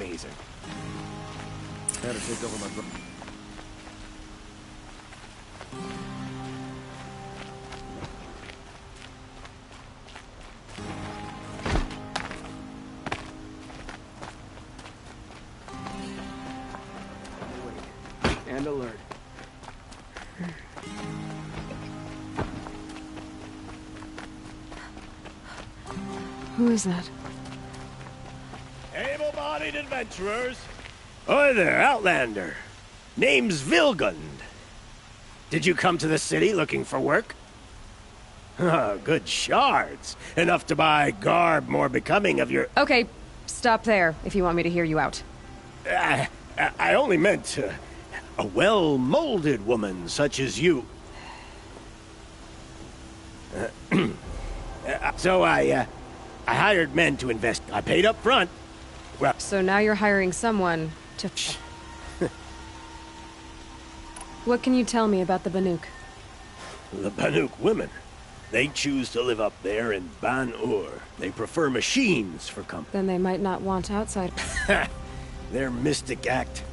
amazing. Had to take over my brother. And alert. Who is that? Able-bodied adventurers. Oi there, Outlander. Name's Vilgund. Did you come to the city looking for work? Good shards. Enough to buy garb more becoming of your... Okay, stop there if you want me to hear you out. I only meant a well-molded woman such as you. So I hired men to invest. I paid up front. Well, So now you're hiring someone to... What can you tell me about the Banuk? the Banuk women. They choose to live up there in Ban-Ur. They prefer machines for company. Then they might not want outside. Their mystic act.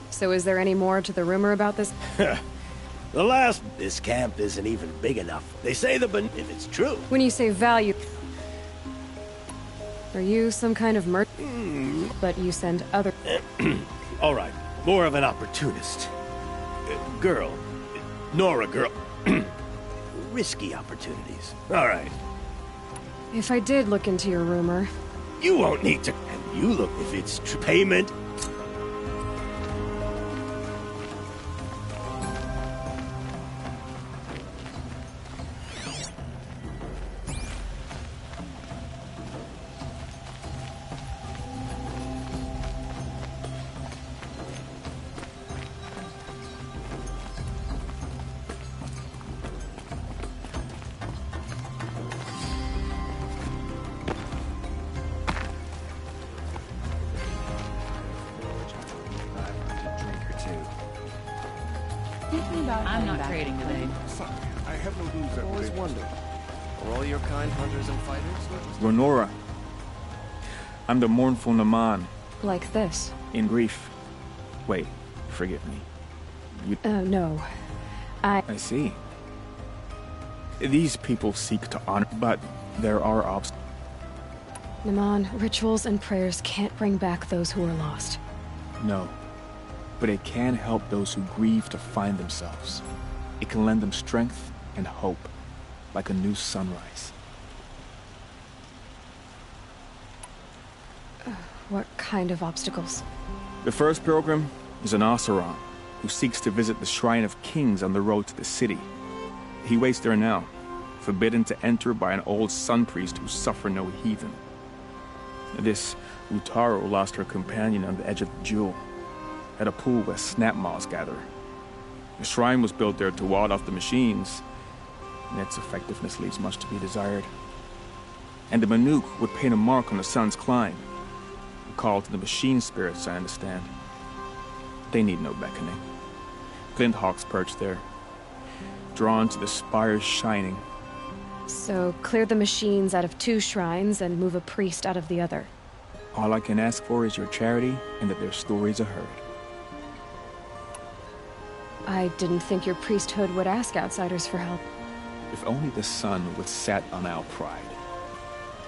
So is there any more to the rumor about this? This camp isn't even big enough. They say if it's true. When you say value... Are you some kind of But you send other... All right, more of an opportunist. Girl. Nora girl. Risky opportunities. All right. If I did look into your rumor... You won't need to... And you look if it's payment... I'm not trading today. Sorry, I have no news. I've Always wondered. Are all your kind hunters and fighters? Renora. I'm the mournful Naman, Like this? in grief. Wait, forgive me. No. I see. These people seek to honor, but there are obstacles. Naman, rituals and prayers can't bring back those who are lost. No. But it can help those who grieve to find themselves. It can lend them strength and hope, like a new sunrise. What kind of obstacles? The first pilgrim is an Oseram, who seeks to visit the Shrine of Kings on the road to the city. He waits there now, forbidden to enter by an old sun priest who suffer no heathen. This Utaro lost her companion on the edge of the jewel, at a pool where snap moths gather. The shrine was built there to ward off the machines, and its effectiveness leaves much to be desired. And the Banuk would paint a mark on the sun's climb, a call to the machine spirits, I understand. They need no beckoning. Flint hawks perch there, drawn to the spires shining. So, clear the machines out of 2 shrines and move a priest out of the other. All I can ask for is your charity and that their stories are heard. I didn't think your priesthood would ask outsiders for help. If only the sun would set on our pride.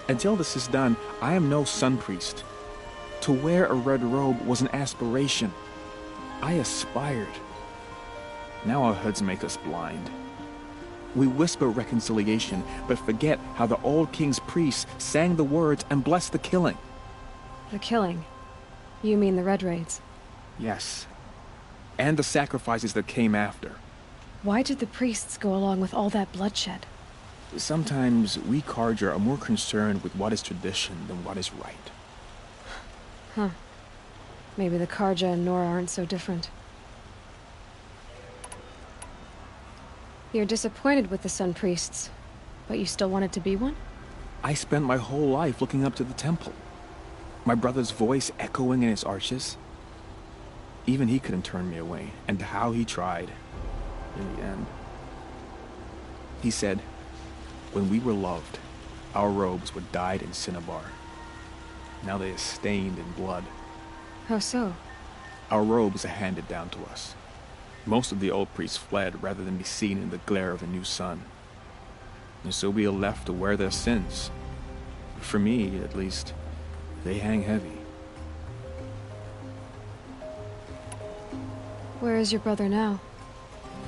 Until this is done, I am no sun priest. To wear a red robe was an aspiration. I aspired. Now our hoods make us blind. We whisper reconciliation, but forget how the old king's priests sang the words and blessed the killing. The killing? You mean the Red Raids? Yes. And the sacrifices that came after. Why did the priests go along with all that bloodshed? Sometimes we Carja are more concerned with what is tradition than what is right. Huh. Maybe the Carja and Nora aren't so different. You're disappointed with the Sun Priests, but you still wanted to be one? I spent my whole life looking up to the temple. My brother's voice echoing in its arches. Even he couldn't turn me away, and how he tried. In the end. He said, when we were loved, Our robes were dyed in cinnabar. Now they are stained in blood. How so? Our robes are handed down to us. Most of the old priests fled rather than be seen in the glare of a new sun. And so we are left to wear their sins. For me, at least, they hang heavy. Where is your brother now?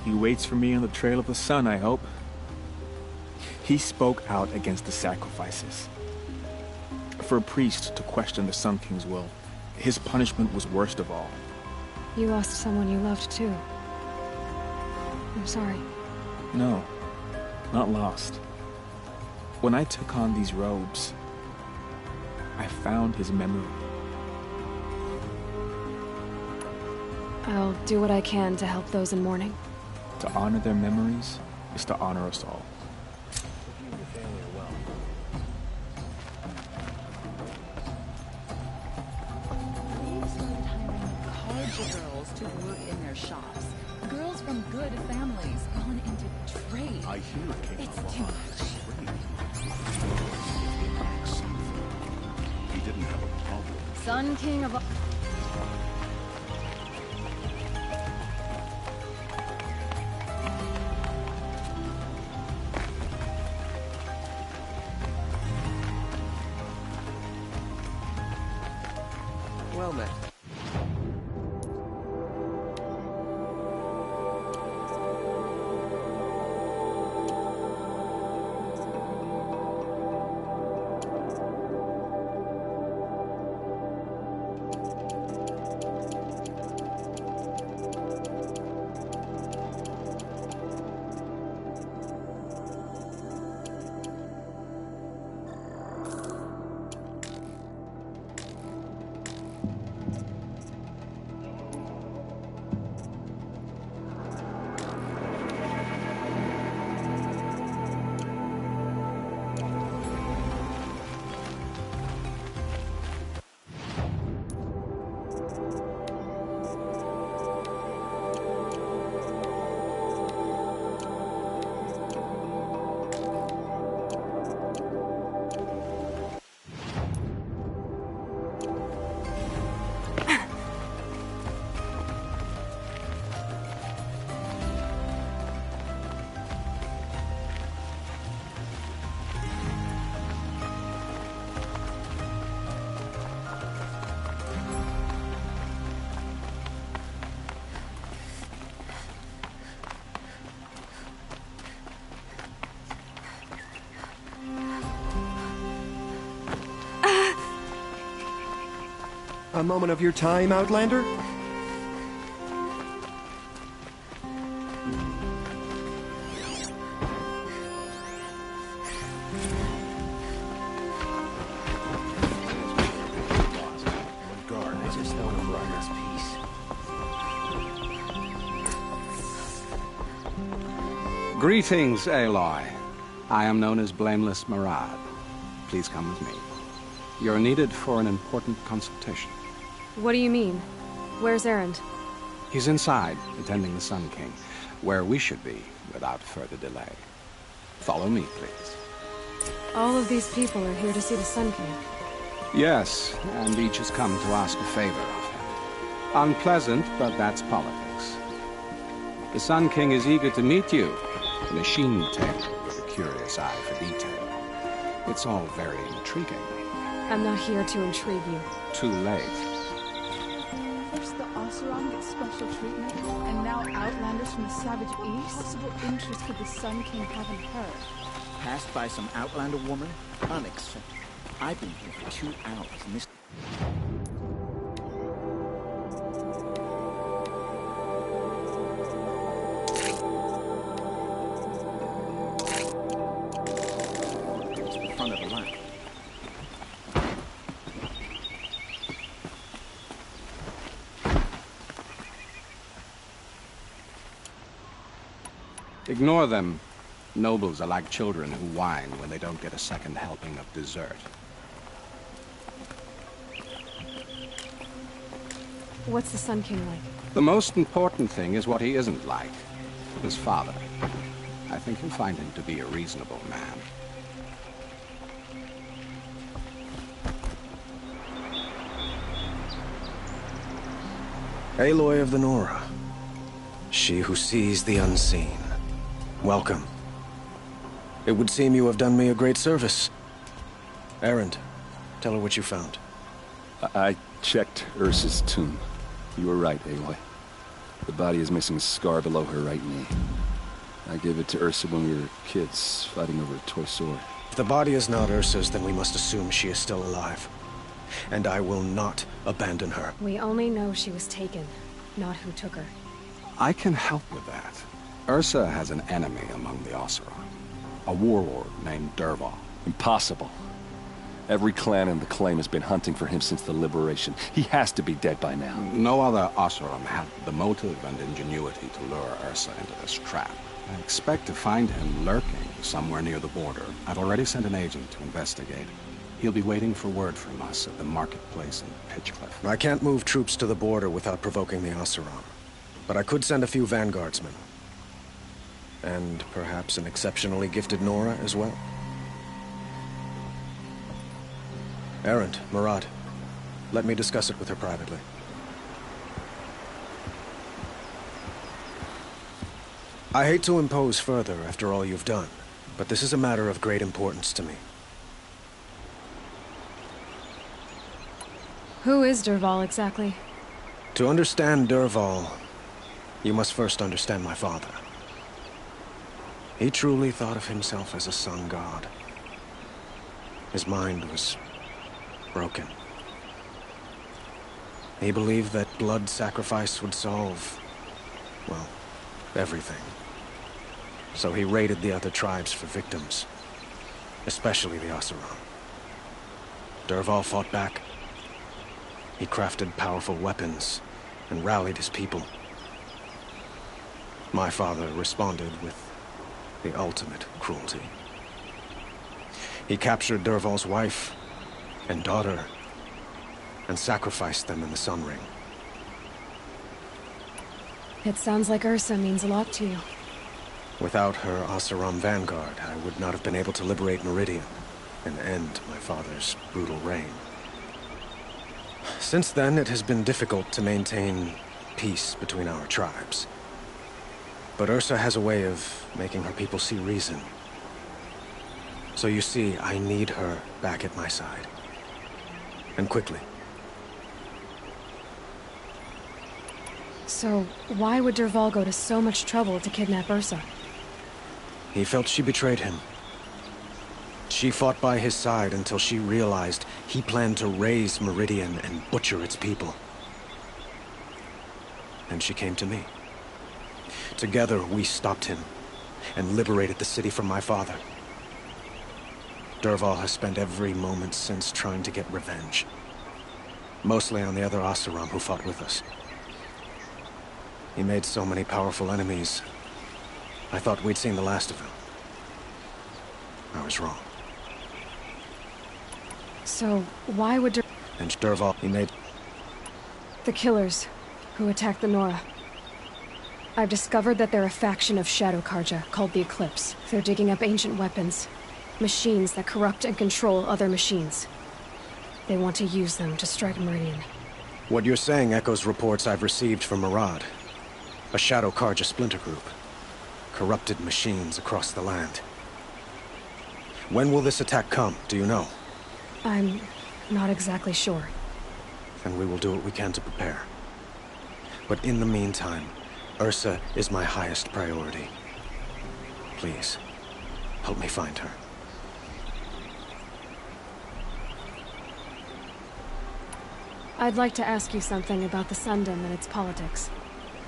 He waits for me on the trail of the sun, I hope. He spoke out against the sacrifices. For a priest to question the Sun King's will, his punishment was worst of all. You lost someone you loved too. I'm sorry. No, not lost. When I took on these robes, I found his memory. I'll do what I can to help those in mourning. To honor their memories is to honor us all. Girls to work in their shops. Girls from good families gone into trade. I hear King It's too much. He didn't have a problem. Sun King of... Well met. A moment of your time, Outlander? Greetings, Aloy. I am known as Blameless Marad. Please come with me. You're needed for an important consultation. What do you mean? Where's Erend? He's inside, attending the Sun King, where we should be without further delay. Follow me, please. All of these people are here to see the Sun King. Yes, and each has come to ask a favor of him. Unpleasant, but that's politics. The Sun King is eager to meet you, a machine tailor with a curious eye for detail. It's all very intriguing. I'm not here to intrigue you. Too late. First the Oseram gets special treatment, and now Outlanders from the Savage East? Possible interest could the Sun King have in her? Passed by some Outlander woman? Unacceptable. I've been here for 2 hours, and this... It's the front of the line. Ignore them. Nobles are like children who whine when they don't get a second helping of dessert. What's the Sun King like? The most important thing is what he isn't like. His father. I think you'll find him to be a reasonable man. Aloy of the Nora. She who sees the unseen. Welcome. It would seem you have done me a great service. Erend, tell her what you found. I checked Ursa's tomb. You were right, Aloy. The body is missing a scar below her right knee. I gave it to Ursa when we were kids, fighting over a toy sword. If the body is not Ursa's, then we must assume she is still alive. And I will not abandon her. We only know she was taken, not who took her. I can help with that. Ursa has an enemy among the Oseram. A warlord named Dervahl. Impossible. Every clan in the claim has been hunting for him since the liberation. He has to be dead by now. No other Oseram had the motive and ingenuity to lure Ursa into this trap. I expect to find him lurking somewhere near the border. I've already sent an agent to investigate. He'll be waiting for word from us at the marketplace in Pitchcliff. I can't move troops to the border without provoking the Oseram. But I could send a few vanguardsmen. And perhaps an exceptionally gifted Nora as well. Erend, Murad, let me discuss it with her privately. I hate to impose further after all you've done, but this is a matter of great importance to me. Who is Dervahl exactly? To understand Dervahl, you must first understand my father. He truly thought of himself as a sun god. His mind was broken. He believed that blood sacrifice would solve, well, everything. So he raided the other tribes for victims, especially the Oseram. Dervahl fought back. He crafted powerful weapons and rallied his people. My father responded with the ultimate cruelty. He captured Dervahl's wife and daughter and sacrificed them in the Sun Ring. It sounds like Ursa means a lot to you. Without her Oseram vanguard, I would not have been able to liberate Meridian and end my father's brutal reign. Since then, it has been difficult to maintain peace between our tribes. But Ursa has a way of making her people see reason. So you see, I need her back at my side. And quickly. So, why would Dervahl go to so much trouble to kidnap Ursa? He felt she betrayed him. She fought by his side until she realized he planned to raise Meridian and butcher its people. And she came to me. Together, we stopped him and liberated the city from my father. Dervahl has spent every moment since trying to get revenge. Mostly on the other Oseram who fought with us. He made so many powerful enemies. I thought we'd seen the last of him. I was wrong. So, why would And Dervahl, he made... The Killers, who attacked the Nora. I've discovered that they're a faction of Shadow Carja, called the Eclipse. They're digging up ancient weapons. Machines that corrupt and control other machines. They want to use them to strike Meridian. What you're saying echoes reports I've received from Murad. A Shadow Carja splinter group. Corrupted machines across the land. When will this attack come, do you know? I'm not exactly sure. And we will do what we can to prepare. But in the meantime, Ursa is my highest priority. Please, help me find her. I'd like to ask you something about the Sundom and its politics.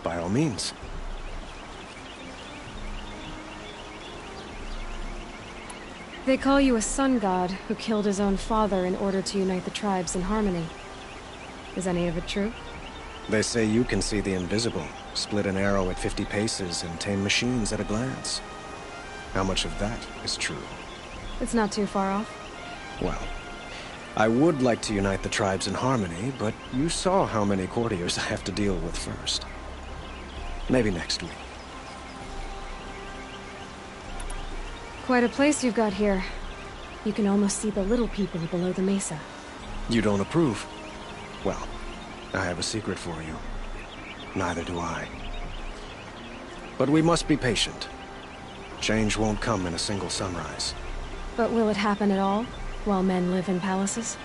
By all means. They call you a sun god who killed his own father in order to unite the tribes in harmony. Is any of it true? They say you can see the invisible, split an arrow at 50 paces, and tame machines at a glance. How much of that is true? It's not too far off. Well, I would like to unite the tribes in harmony, but you saw how many courtiers I have to deal with first. Maybe next week. Quite a place you've got here. You can almost see the little people below the mesa. You don't approve? Well, I have a secret for you. Neither do I. But we must be patient. Change won't come in a single sunrise. But will it happen at all, while men live in palaces?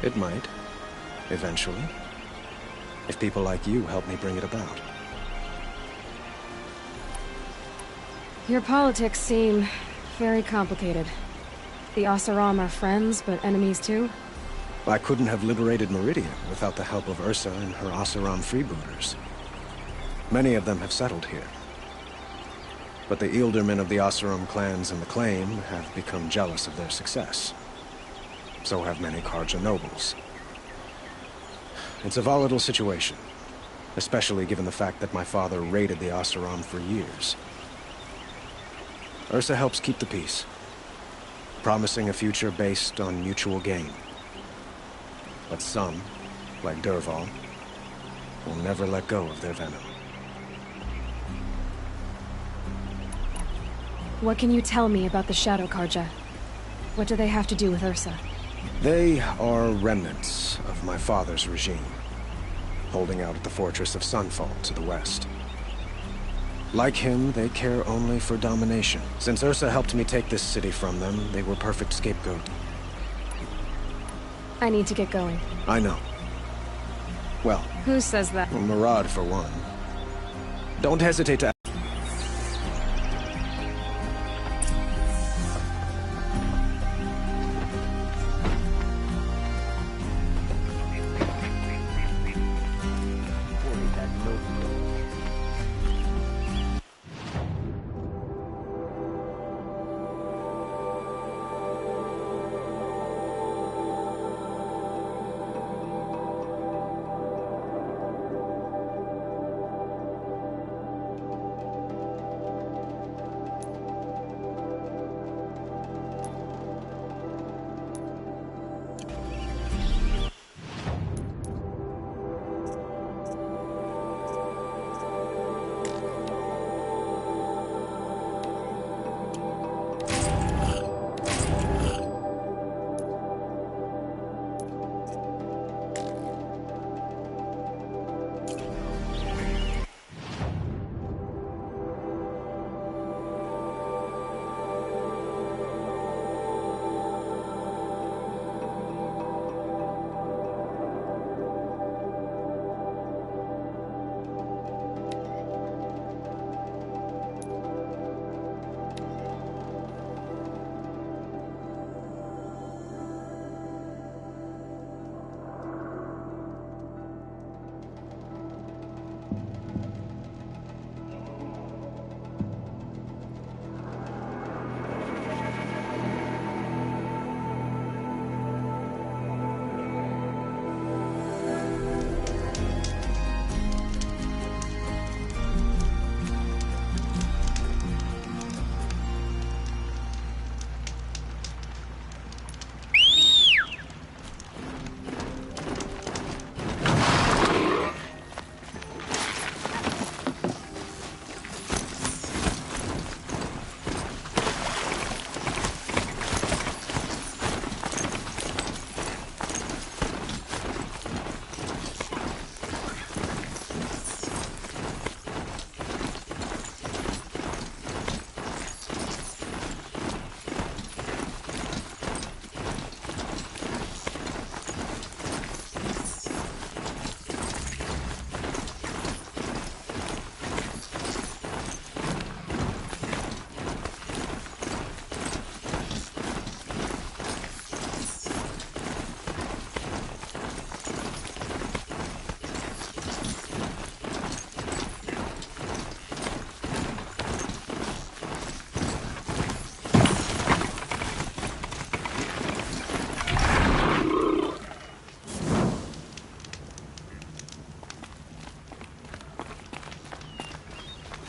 It might. Eventually. If people like you help me bring it about. Your politics seem very complicated. The Oseram are friends, but enemies too? I couldn't have liberated Meridian without the help of Ursa and her Oseram freebooters. Many of them have settled here. But the Ealdormen of the Oseram clans and the Claim have become jealous of their success. So have many Carja nobles. It's a volatile situation, especially given the fact that my father raided the Oseram for years. Ursa helps keep the peace, promising a future based on mutual gain. But some, like Dervahl, will never let go of their venom. What can you tell me about the Shadow Carja? What do they have to do with Ursa? They are remnants of my father's regime, holding out at the fortress of Sunfall to the west. Like him, they care only for domination. Since Ursa helped me take this city from them, they were perfect scapegoat. I need to get going. I know. Well... Who says that? Murad, for one. Don't hesitate to...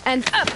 And up!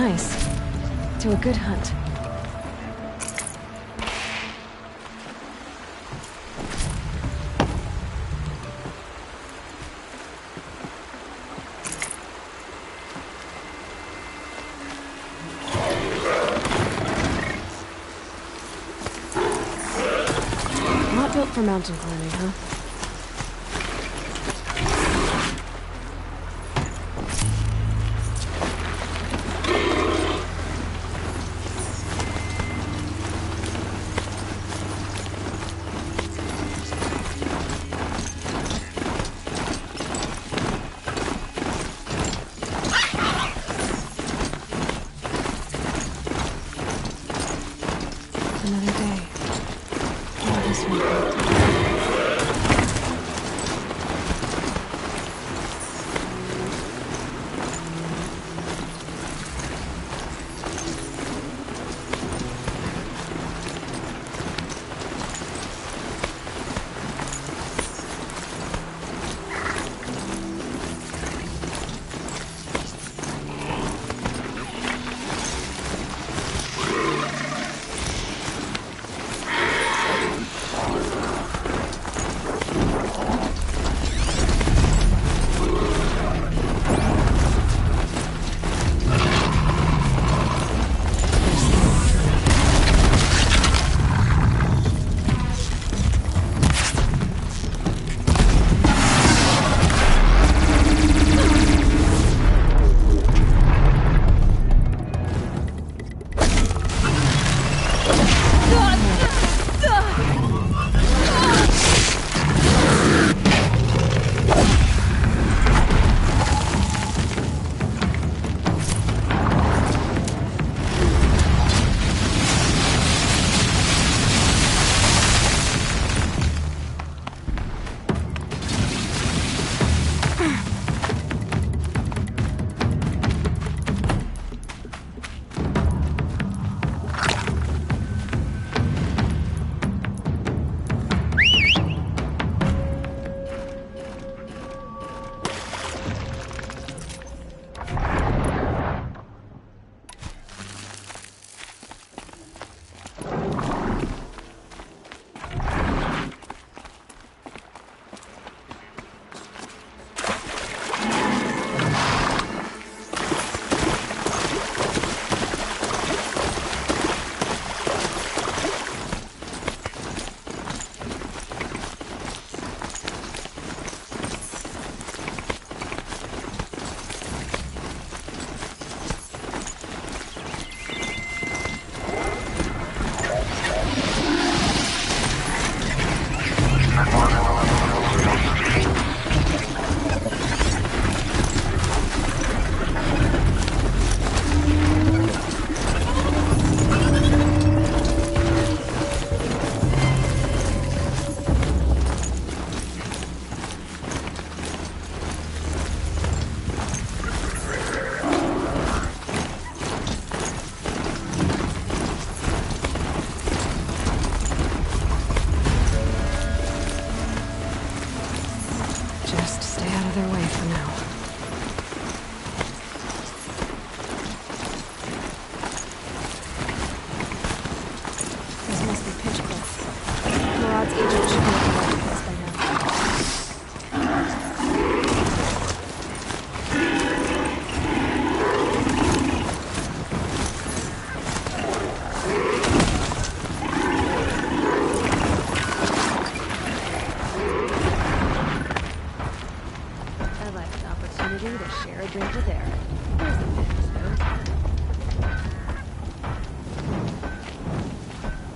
nice. To a good hunt. Not built for mountain climbing, huh? Another day. Oh, this one.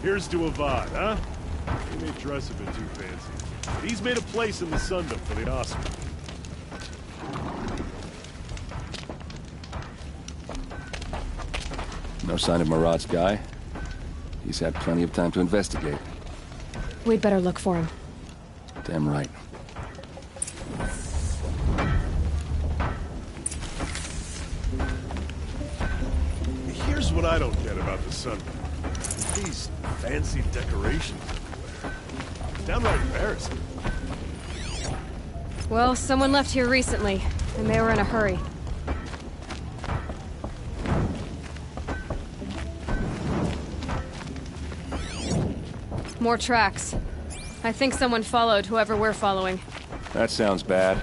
Here's to Avad, huh? He may dress a bit too fancy, but he's made a place in the Sundom for the Oscar. No sign of Marad's guy? He's had plenty of time to investigate. We'd better look for him. Damn right. Here's what I don't get about the Sundom. These fancy decorations everywhere. Downright embarrassing. Well, someone left here recently, and they were in a hurry. More tracks. I think someone followed whoever we're following. That sounds bad.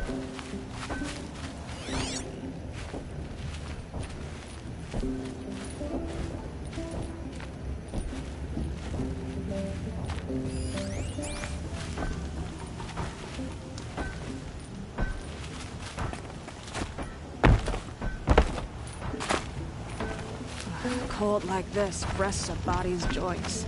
Cold like this rests a body's joints.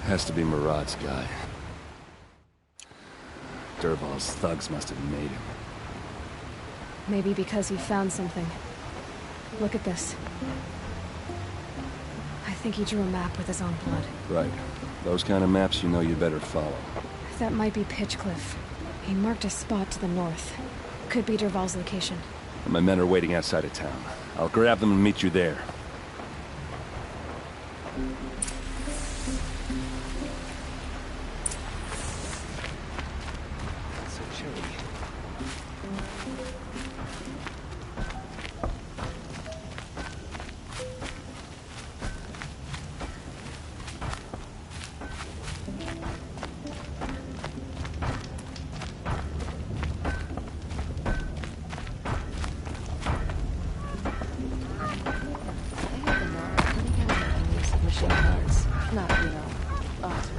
Has to be Murad's guy. Dervahl's thugs must have made him. Maybe because he found something. Look at this. I think he drew a map with his own blood. Right. Those kind of maps you know you better follow. That might be Pitchcliff. He marked a spot to the north. Could be Dervahl's location. My men are waiting outside of town. I'll grab them and meet you there. So chilly. Machine guns. Not, you know, us.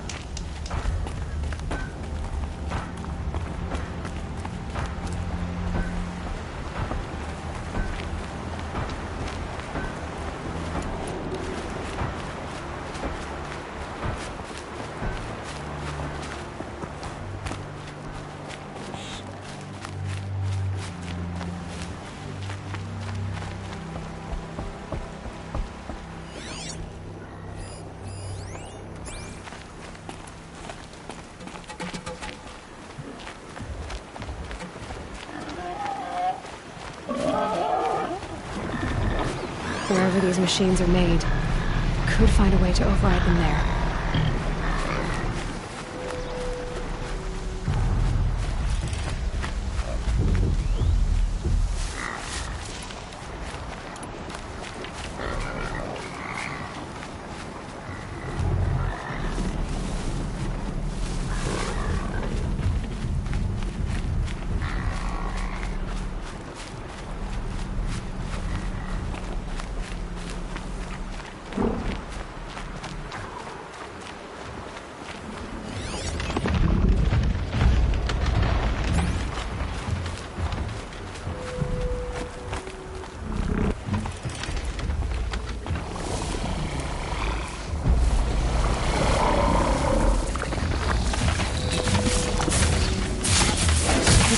Wherever these machines are made, could find a way to override them there.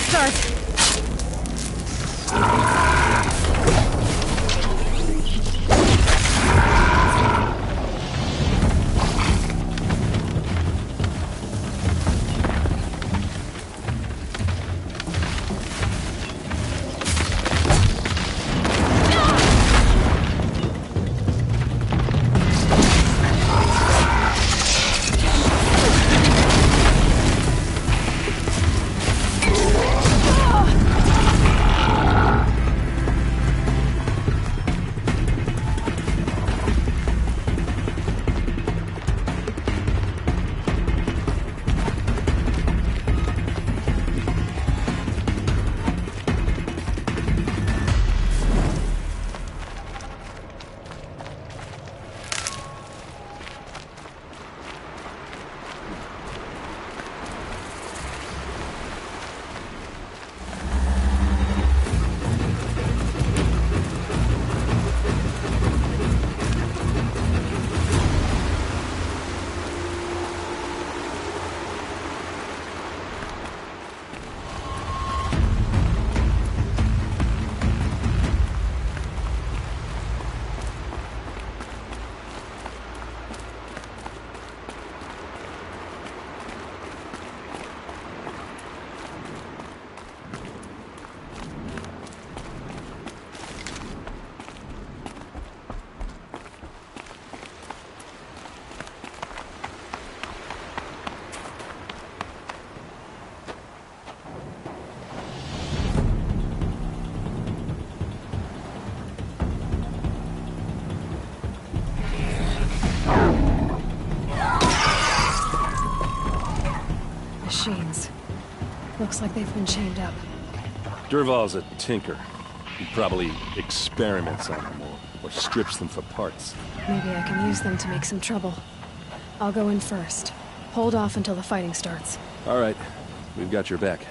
Start. Looks like they've been chained up. Dervahl's a tinker. He probably experiments on them or strips them for parts. Maybe I can use them to make some trouble. I'll go in first. Hold off until the fighting starts. All right. We've got your back.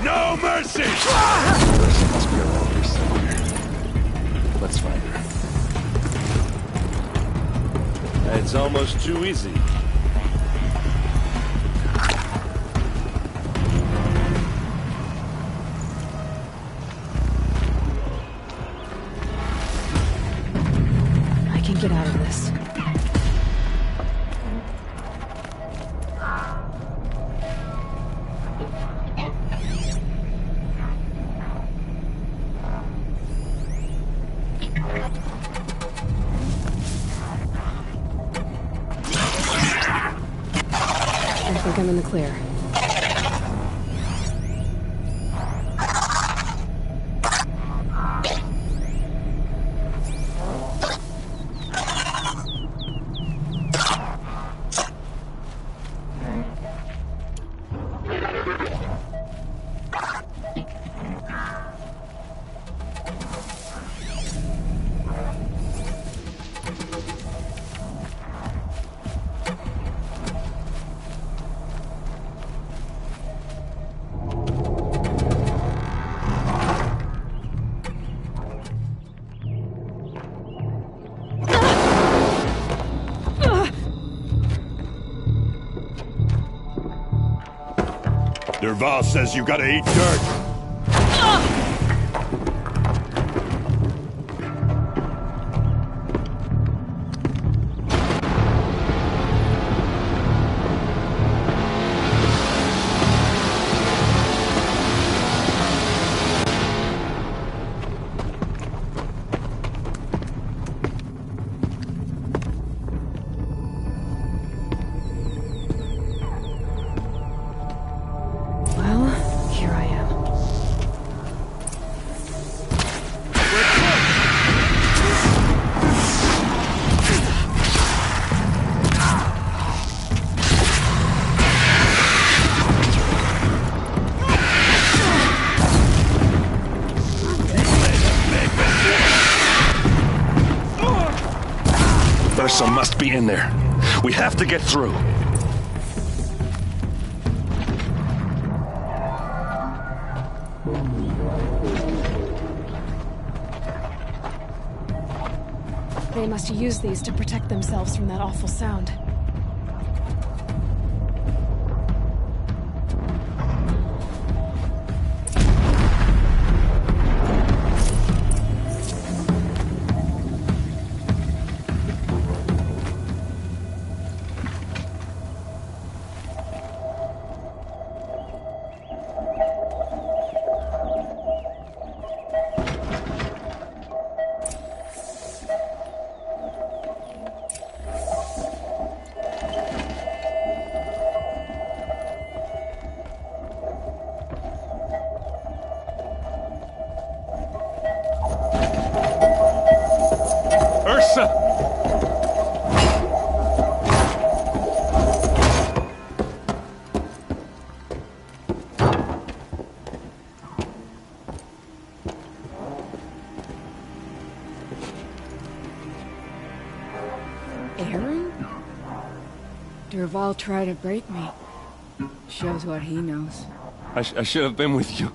No mercy! Mercy must be around here somewhere. Let's find her. It's almost too easy. I can get out of this. I think I'm in the clear. Dervahl says you gotta eat dirt. Well, here I am. Ursa must be in there. We have to get through. They must use these to protect themselves from that awful sound. Ursa! Aaron? Dervahl tried to break me. Shows what he knows. I should have been with you.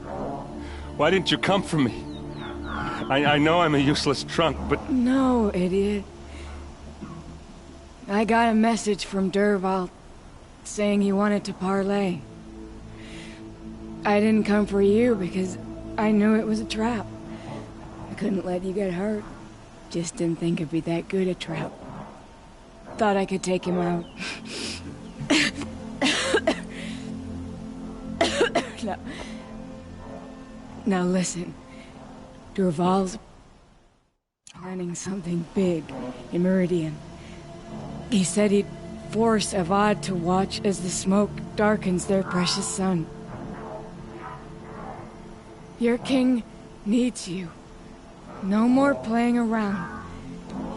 Why didn't you come for me? I know I'm a useless trunk, but... No, idiot. I got a message from Dervahl saying he wanted to parlay. I didn't come for you because I knew it was a trap. I couldn't let you get hurt. Just didn't think it'd be that good a trap. Thought I could take him out. No. Now listen. Dervahl's planning something big in Meridian. He said he'd force Avad to watch as the smoke darkens their precious sun. Your king needs you. No more playing around.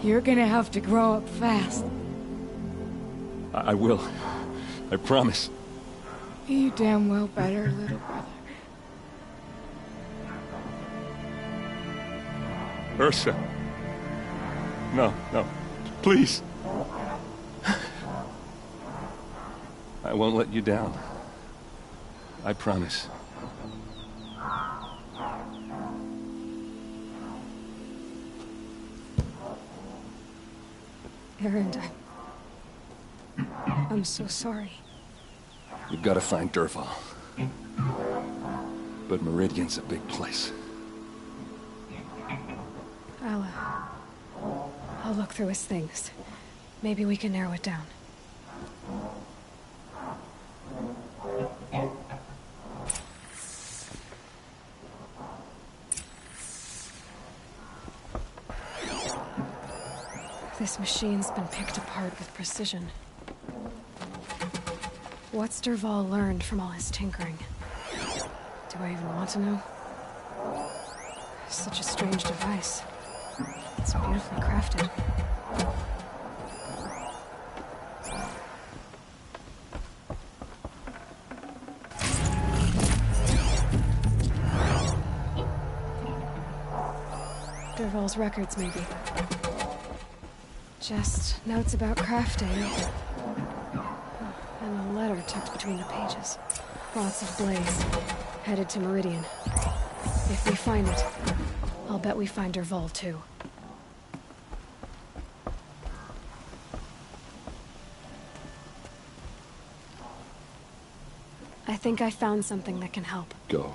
You're gonna have to grow up fast. I will. I promise. You damn well better, little brother. Ursa. No, no. Please. I won't let you down. I promise. Erend, I'm so sorry. You've got to find Dervahl. But Meridian's a big place. I'll look through his things. Maybe we can narrow it down. This machine's been picked apart with precision. What's Dervahl learned from all his tinkering? Do I even want to know? Such a strange device. It's beautifully crafted. Dervahl's records, maybe. Just notes about crafting. And a letter tucked between the pages. Lots of blaze. Headed to Meridian. If we find it, I'll bet we find Dervahl too. I think I found something that can help. Go.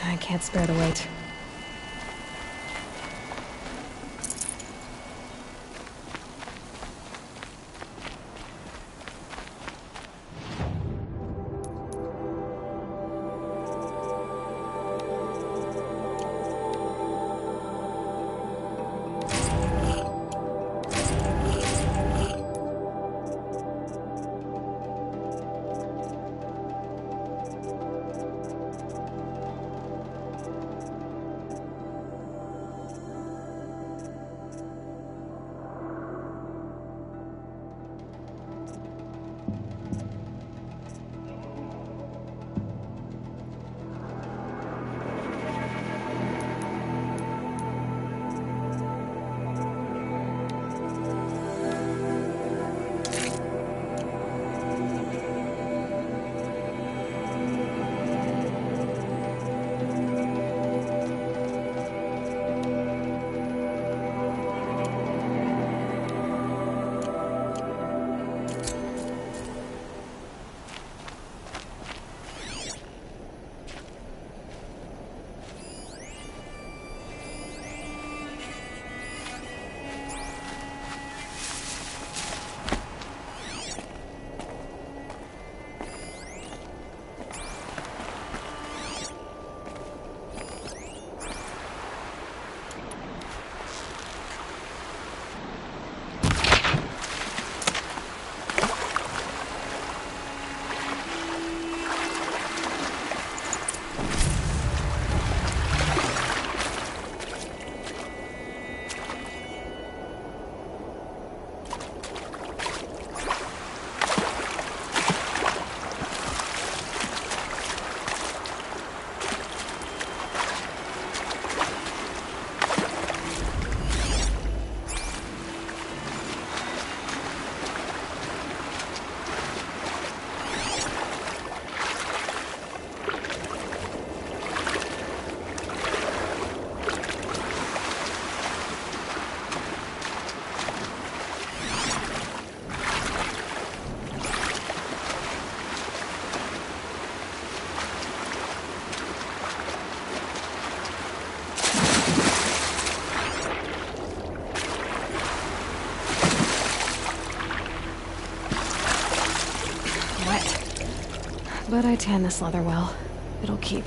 I can't spare the weight. But I tan this leather well. It'll keep.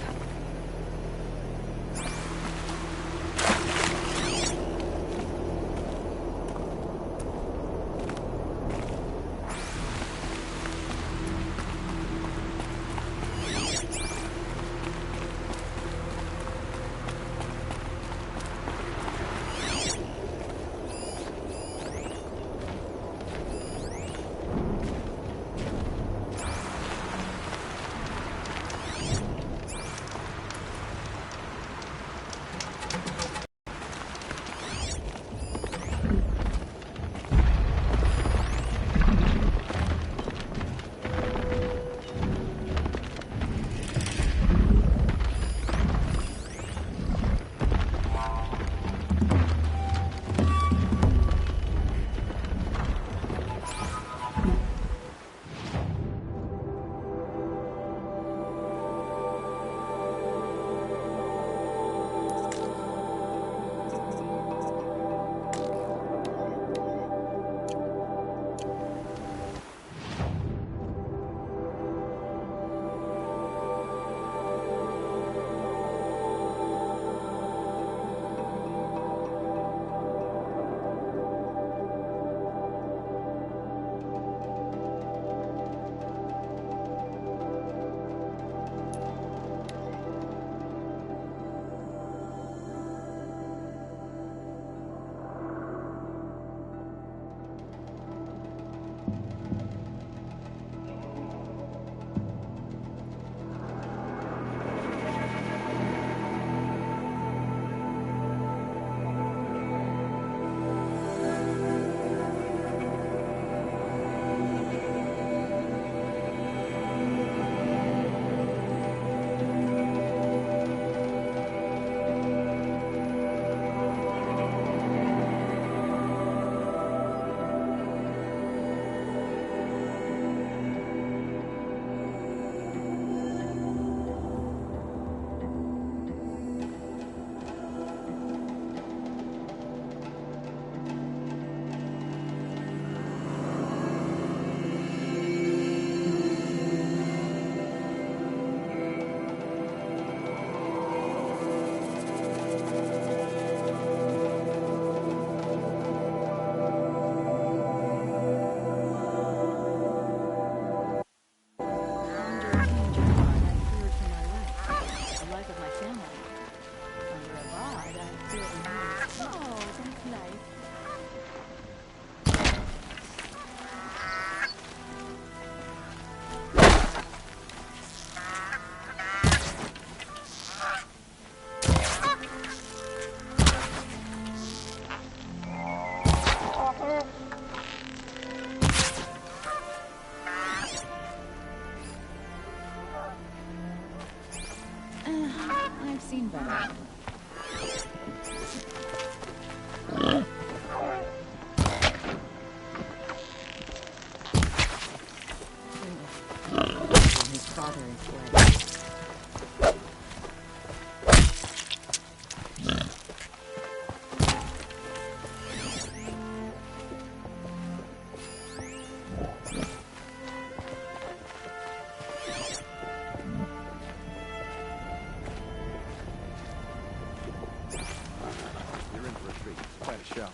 You're in for a treat. It's quite a show.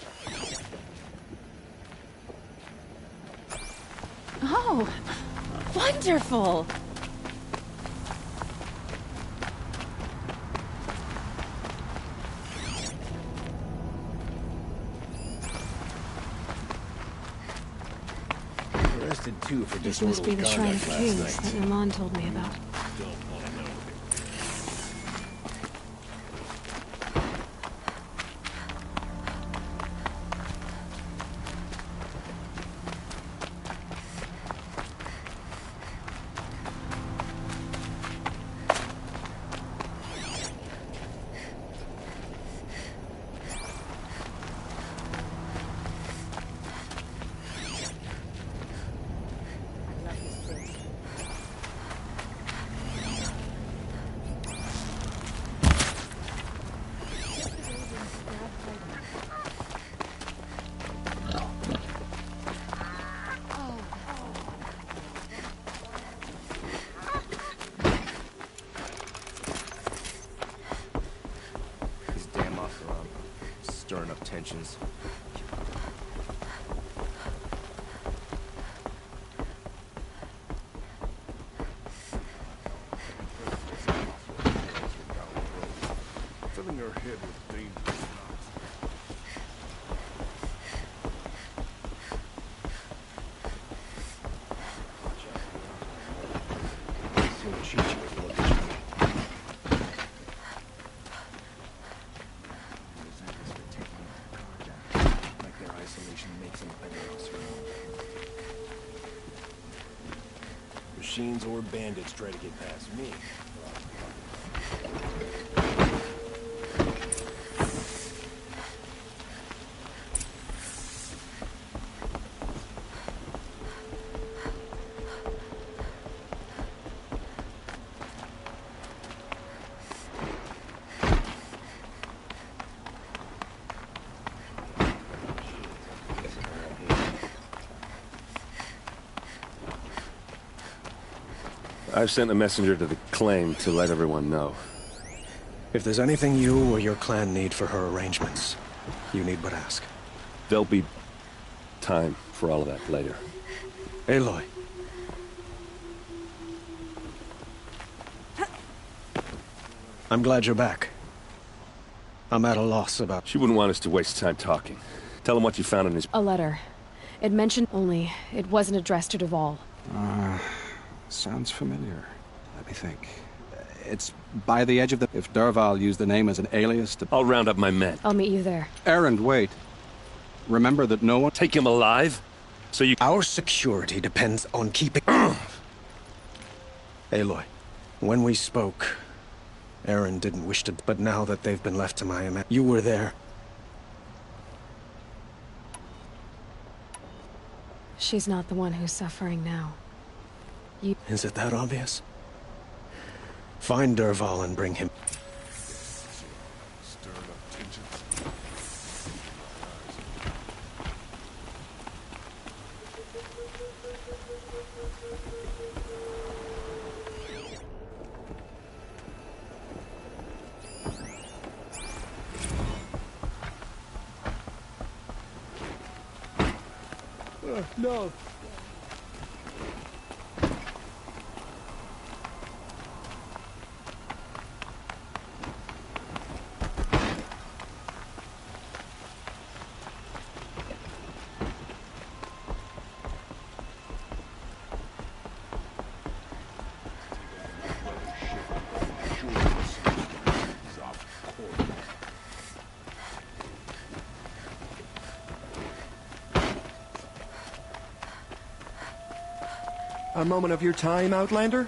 Oh, wonderful! Arrested too for This must be disorderly the Shrine of conduct last Kings night. that Naman told me about. These damn Oseram. Stirring up tensions. Filling her head with dangerous knots. Soon Chi-Chi will look at you. Like their isolation makes them better Oseram. Machines or bandits try to get past me. I've sent a messenger to the claim to let everyone know. If there's anything you or your clan need for her arrangements, you need but ask. There'll be time for all of that later. Aloy. I'm glad you're back. I'm at a loss about... She wouldn't want us to waste time talking. Tell him what you found in his... A letter. It mentioned only it wasn't addressed to Duval. Sounds familiar. Let me think. It's by the edge of the... If Dervahl used the name as an alias to... I'll round up my men. I'll meet you there. Erend, wait. Remember that no one... Take him alive? So you... Our security depends on keeping... Aloy, when we spoke, Erend didn't wish to... But now that they've been left to my... You were there. She's not the one who's suffering now. You... Is it that obvious? Find Dervahl and bring him. Stirring up tensions. No. A moment of your time, Outlander?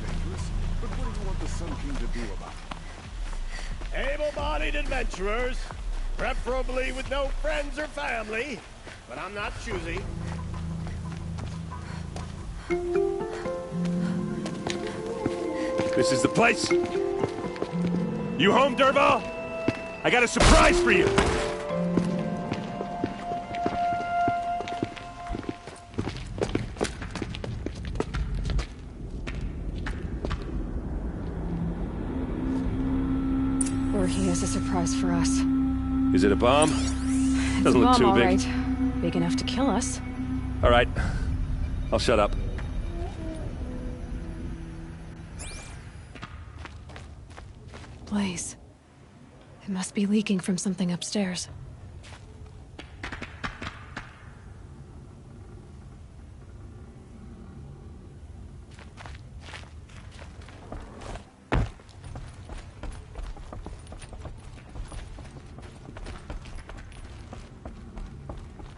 Dangerous, but what do you want the Sun King to do about it? Able-bodied adventurers, Preferably with no friends or family, but I'm not choosy. This is the place. You home, Dervahl? I got a surprise for you. Or he has a surprise for us. Is it a bomb? It's Doesn't a look bomb, too all big. right. Big enough to kill us. All right. I'll shut up. Blaze. It must be leaking from something upstairs.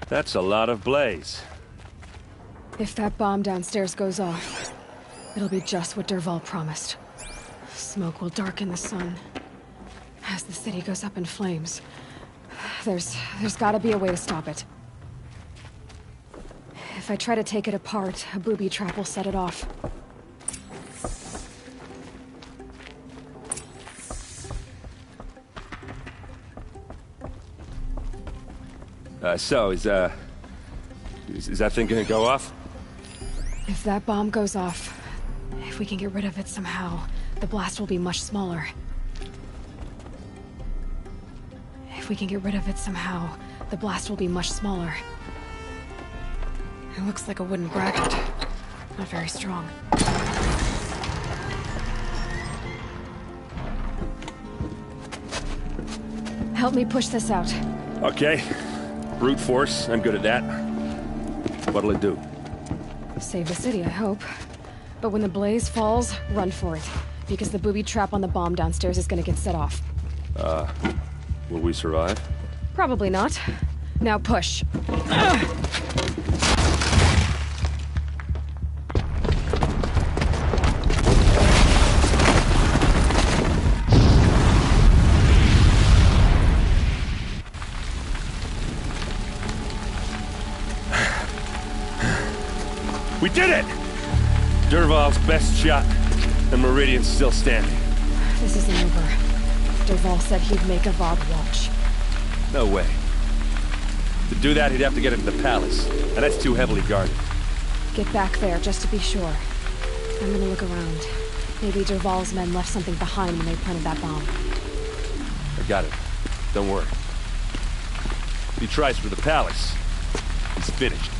That's a lot of blaze. If that bomb downstairs goes off, it'll be just what Dervahl promised. Smoke will darken the sun. As the city goes up in flames, there's gotta be a way to stop it. If I try to take it apart, a booby trap will set it off. So, is that thing gonna go off? If that bomb goes off, if we can get rid of it somehow, the blast will be much smaller. If we can get rid of it somehow, the blast will be much smaller. It looks like a wooden bracket. Not very strong. Help me push this out. Okay. Brute force, I'm good at that. What'll it do? Save the city, I hope. But when the blaze falls, run for it. Because the booby trap on the bomb downstairs is gonna get set off. Will we survive? Probably not. Now push. We did it! Dervahl's best shot, and Meridian's still standing. This isn't over. Dervahl said he'd make Avad watch. No way. To do that, he'd have to get into the palace, and that's too heavily guarded. Get back there, just to be sure. I'm gonna look around. Maybe Dervahl's men left something behind when they planted that bomb. I got it. Don't worry. If he tries for the palace, he's finished.